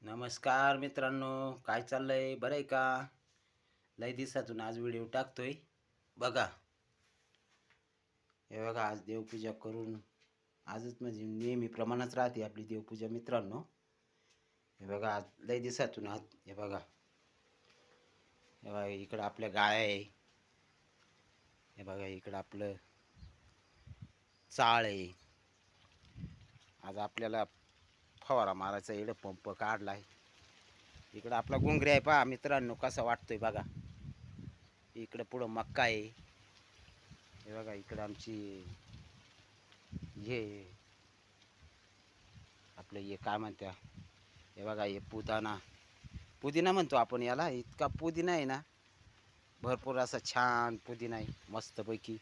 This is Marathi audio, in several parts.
नमस्कार मित्रांनो, काय चाललंय? बरं आहे का? लय दिवसातून आज व्हिडिओ टाकतोय. बघा, हे बघा, आज देवपूजा करून आजच म्हणजे नेहमी प्रमाणात राहते आपली देवपूजा मित्रांनो. हे बघा, आज लय दिवसातून आज हे बघा इकडं आपल्या गाय आहे. हे बघा इकडं आपलं चाळ आहे. आज आपल्याला फवारा मारायचा इकडं पंप काढलाय. इकडं आपला घुंगरी आहे पहा मित्रांनो, कसा वाटतोय बघा. इकडं पुढं मक्का आहे. हे बघा इकडं आमची हे आपलं हे काय म्हणत्या, हे बघा हे पुदिना म्हणतो आपण याला. इतका पुदिना आहे ना, भरपूर असा छान पुदिना आहे मस्तपैकी.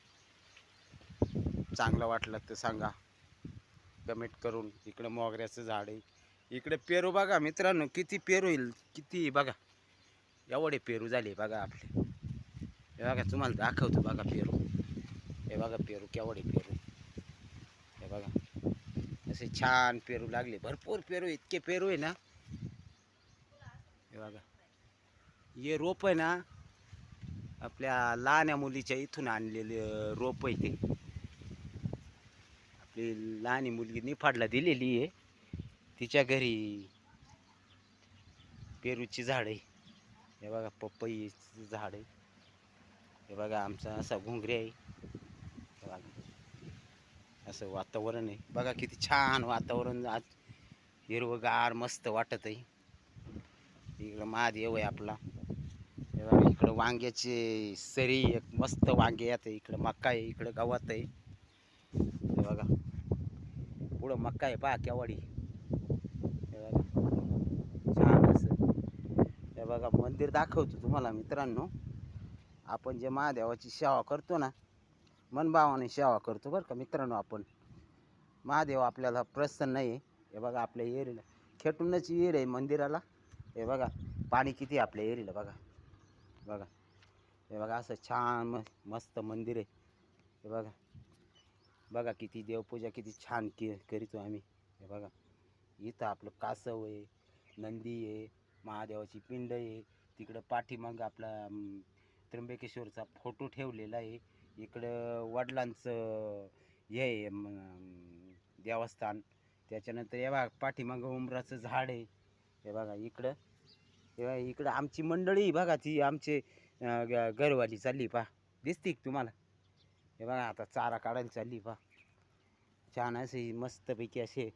चांगलं वाटलं तर सांगा कमेंट करून. इकडं मोगऱ्याचं झाड आहे. इकडे पेरू बघा मित्रांनो, किती पेरू येईल, किती बघा, एवढे पेरू झाले बघा आपले. हे बघा तुम्हाला दाखवतो बघा पेरू. हे बघा पेरू, केवढे पेरू. हे बघा असे छान पेरू लागले, भरपूर पेरू, इतके पेरू आहे ना. हे बघा हे रोप आहे ना, आपल्या लहान्या मुलीच्या इथून आणलेले रोप आहे ते. आपली लहानी मुलगी निफाडला दिलेली आहे, तिच्या घरी पेरूची झाड आहे. हे बघा पपईचं झाड आहे. हे बघा आमचा असा घुंगरी आहे. हे बघा असं वातावरण आहे बघा, किती छान वातावरण आज, हिरवगार मस्त वाटत आहे. इकडं महादेव आहे आपला. हे बघा इकडं वांग्याचे सरी एक मस्त वांगे येत आहे. इकडं मक्का आहे, इकडं गवत आहे. हे बघा पुढं मक्का आहे पहा केवढी. हे बघा छान असं. हे बघा मंदिर दाखवतो तुम्हाला मित्रांनो. आपण जे महादेवाची सेवा करतो ना, मनभावाने सेवा करतो बरं का मित्रांनो. आपण महादेव आपल्याला प्रसन्न आहे. हे बघा आपल्या एरीला खेटूनच येर आहे मंदिराला. हे बघा पाणी किती आपल्या एरीला बघा. बघा हे बघा असं छान मस्त मंदिर आहे. हे बघा बघा किती देवपूजा किती छान करीतो आम्ही. हे बघा इथं आपलं कासव आहे, नंदी आहे, महादेवाची पिंड आहे. तिकडं पाठीमागं आपला त्र्यंबकेश्वरचा फोटो ठेवलेला आहे. इकडं वडिलांचं हे आहे देवस्थान. त्याच्यानंतर हे बघा पाठीमागं उंबराचं झाड आहे. हे बघा इकडं, हे बघा इकडं आमची मंडळी बघा, ती आमचे घरवाली चालली पहा, दिसते का तुम्हाला? हे बघा आता चारा काढायला चालली पहा. छान असे मस्तपैकी असे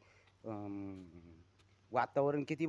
वातावरण किती